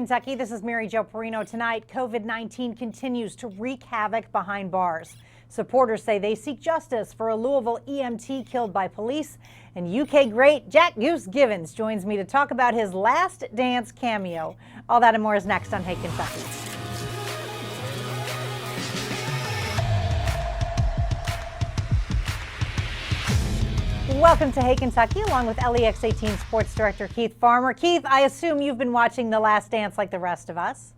Kentucky. This is Mary Jo Perino. Tonight, COVID-19 continues to wreak havoc behind bars. Supporters say they seek justice for a Louisville EMT killed by police. And UK great Jack Goose Givens joins me to talk about his Last Dance cameo. All that and more is next on Hey Kentucky. Welcome to Hey Kentucky, along with LEX18 Sports Director Keith Farmer. Keith, I assume you've been watching The Last Dance like the rest of us.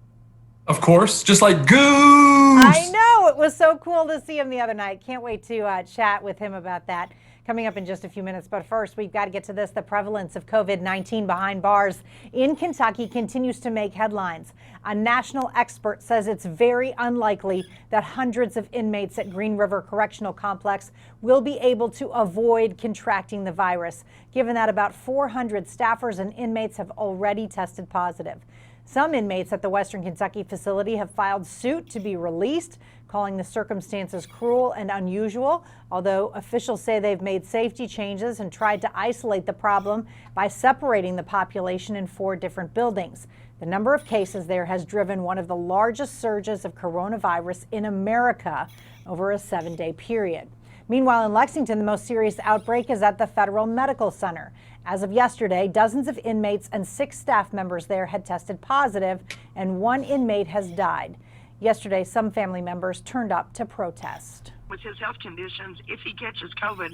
Of course, just like Goose. I know, it was so cool to see him the other night. Can't wait to chat with him about that coming up in just a few minutes. But first, we've got to get to this. The prevalence of COVID-19 behind bars in Kentucky continues to make headlines. A national expert says it's very unlikely that hundreds of inmates at Green River Correctional Complex will be able to avoid contracting the virus, given that about 400 staffers and inmates have already tested positive. Some inmates at the Western Kentucky facility have filed suit to be released, calling the circumstances cruel and unusual, although officials say they've made safety changes and tried to isolate the problem by separating the population in 4 different buildings. The number of cases there has driven one of the largest surges of coronavirus in America over a 7-day period. Meanwhile, in Lexington, the most serious outbreak is at the Federal Medical Center. As of yesterday, dozens of inmates and 6 staff members there had tested positive, and 1 inmate has died. Yesterday, some family members turned up to protest. With his health conditions, if he catches COVID,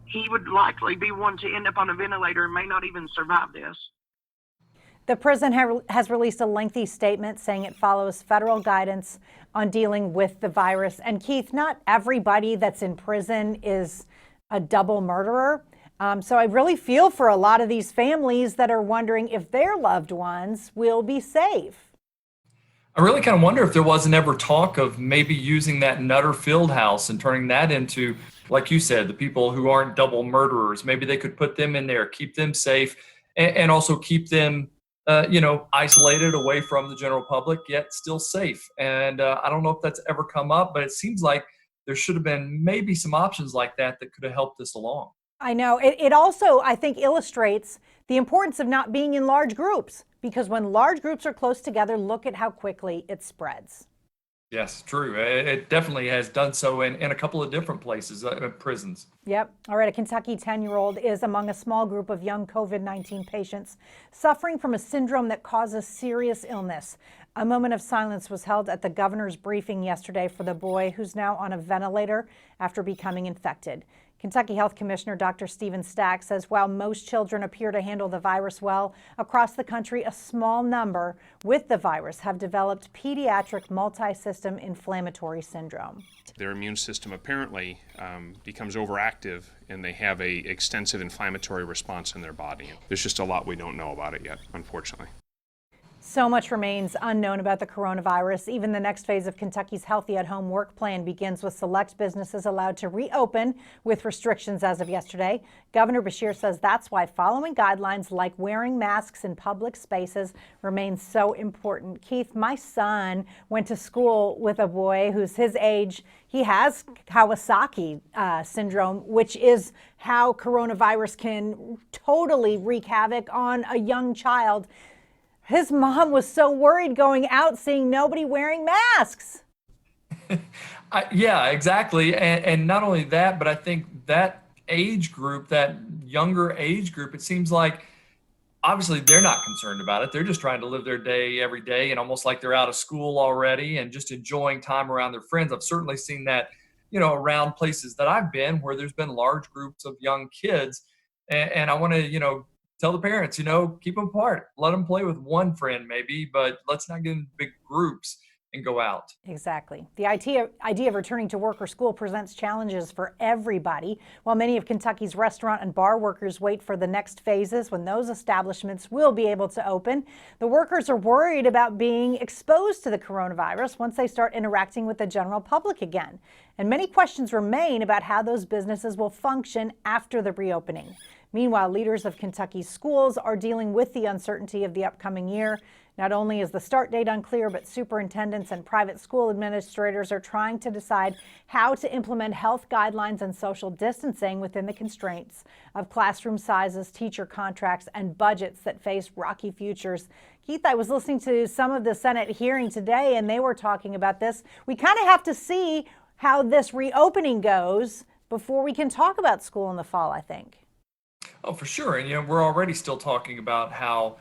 he would likely be one to end up on a ventilator and may not even survive this. The prison has released a lengthy statement saying it follows federal guidance on dealing with the virus. And Keith, not everybody that's in prison is a double murderer. So I really feel for a lot of these families that are wondering if their loved ones will be safe. I really kind of wonder if there wasn't ever talk of maybe using that Nutter Fieldhouse and turning that into, like you said, the people who aren't double murderers. Maybe they could put them in there, keep them safe, and also keep them isolated away from the general public, yet still safe. And I don't know if that's ever come up, but it seems like there should have been maybe some options like that could have helped this along. I know. It also, I think, illustrates the importance of not being in large groups, because when large groups are close together, look at how quickly it spreads. Yes, true. It definitely has done so in a couple of different places, prisons. Yep. All right. A Kentucky 10-year-old is among a small group of young COVID-19 patients suffering from a syndrome that causes serious illness. A moment of silence was held at the governor's briefing yesterday for the boy who's now on a ventilator after becoming infected. Kentucky Health Commissioner Dr. Stephen Stack says while most children appear to handle the virus well, across the country, a small number with the virus have developed pediatric multi-system inflammatory syndrome. Their immune system apparently becomes overactive and they have an extensive inflammatory response in their body. There's just a lot we don't know about it yet, unfortunately. So much remains unknown about the coronavirus. Even the next phase of Kentucky's Healthy at Home work plan begins with select businesses allowed to reopen with restrictions as of yesterday. Governor Beshear says that's why following guidelines like wearing masks in public spaces remains so important. Keith, my son went to school with a boy who's his age. He has Kawasaki syndrome, which is how coronavirus can totally wreak havoc on a young child. His mom was so worried going out, seeing nobody wearing masks. Yeah, exactly. And not only that, but I think that age group, that younger age group, it seems like obviously they're not concerned about it. They're just trying to live their day every day and almost like they're out of school already and just enjoying time around their friends. I've certainly seen that, around places that I've been where there's been large groups of young kids. And I want to, tell the parents, keep them apart. Let them play with one friend maybe, but let's not get in big groups and go out. Exactly. The idea of returning to work or school presents challenges for everybody. While many of Kentucky's restaurant and bar workers wait for the next phases when those establishments will be able to open, the workers are worried about being exposed to the coronavirus once they start interacting with the general public again. And many questions remain about how those businesses will function after the reopening. Meanwhile, leaders of Kentucky's schools are dealing with the uncertainty of the upcoming year. Not only is the start date unclear, but superintendents and private school administrators are trying to decide how to implement health guidelines and social distancing within the constraints of classroom sizes, teacher contracts, and budgets that face rocky futures. Keith, I was listening to some of the Senate hearing today, and they were talking about this. We kind of have to see how this reopening goes before we can talk about school in the fall, I think. Oh, for sure. And, we're already still talking about how,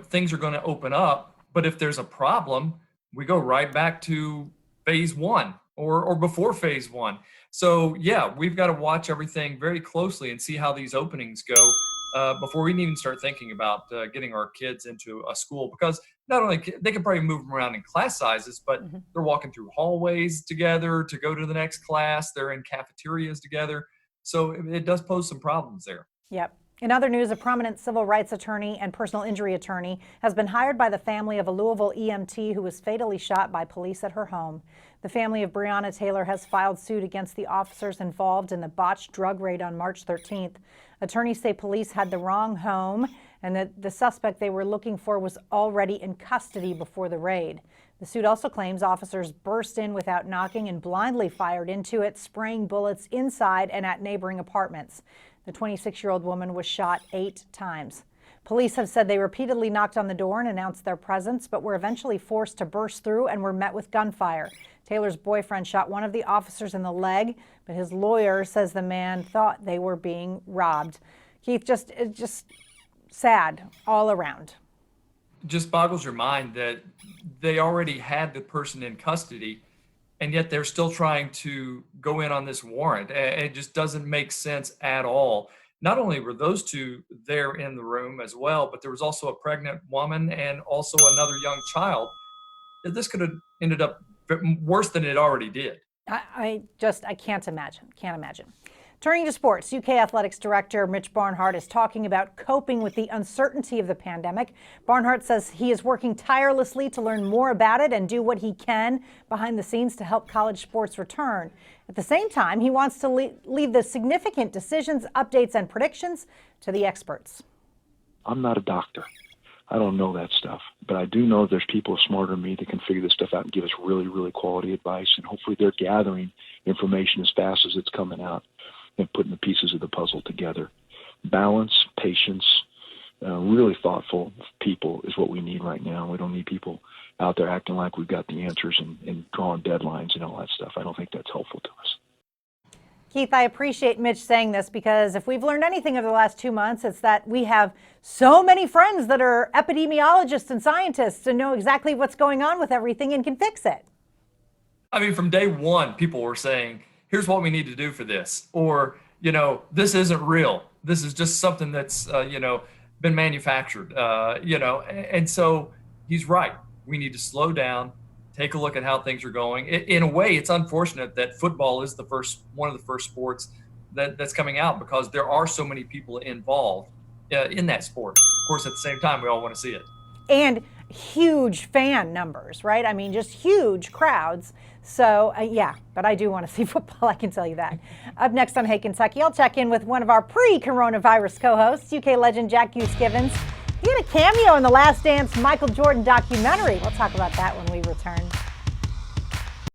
things are going to open up. But if there's a problem, we go right back to phase one or before phase one. So, yeah, we've got to watch everything very closely and see how these openings go before we can even start thinking about getting our kids into a school. Because not only they can probably move them around in class sizes, but they're walking through hallways together to go to the next class. They're in cafeterias together. So it does pose some problems there. Yep. In other news, a prominent civil rights attorney and personal injury attorney has been hired by the family of a Louisville EMT who was fatally shot by police at her home. The family of Brianna Taylor has filed suit against the officers involved in the botched drug raid on March 13th. Attorneys say police had the wrong home and that the suspect they were looking for was already in custody before the raid. The suit also claims officers burst in without knocking and blindly fired into it, spraying bullets inside and at neighboring apartments. The 26-year-old woman was shot 8 times. Police have said they repeatedly knocked on the door and announced their presence, but were eventually forced to burst through and were met with gunfire. Taylor's boyfriend shot one of the officers in the leg, but his lawyer says the man thought they were being robbed. Keith, just sad all around. Just boggles your mind that they already had the person in custody, and yet they're still trying to go in on this warrant. It just doesn't make sense at all. Not only were those two there in the room as well, but there was also a pregnant woman and also another young child. This could have ended up worse than it already did. I can't imagine. Turning to sports, UK Athletics Director Mitch Barnhart is talking about coping with the uncertainty of the pandemic. Barnhart says he is working tirelessly to learn more about it and do what he can behind the scenes to help college sports return. At the same time, he wants to leave the significant decisions, updates, and predictions to the experts. I'm not a doctor. I don't know that stuff, but I do know there's people smarter than me that can figure this stuff out and give us really, really quality advice. And hopefully they're gathering information as fast as it's coming out and putting the pieces of the puzzle together. Balance, patience, really thoughtful people is what we need right now. We don't need people out there acting like we've got the answers and drawing deadlines and all that stuff. I don't think that's helpful to us. Keith, I appreciate Mitch saying this because if we've learned anything over the last 2 months, it's that we have so many friends that are epidemiologists and scientists and know exactly what's going on with everything and can fix it. I mean, from day one, people were saying, here's what we need to do for this. Or, this isn't real. This is just something that's, been manufactured, And so he's right. We need to slow down, take a look at how things are going. In a way, it's unfortunate that football is one of the first sports that's coming out because there are so many people involved in that sport. Of course, at the same time, we all want to see it. And huge fan numbers, right? I mean, just huge crowds. So, but I do want to see football, I can tell you that. Up next on Hey Kentucky, I'll check in with one of our pre-coronavirus co-hosts, UK legend Jack Givens. He had a cameo in the Last Dance Michael Jordan documentary. We'll talk about that when we return.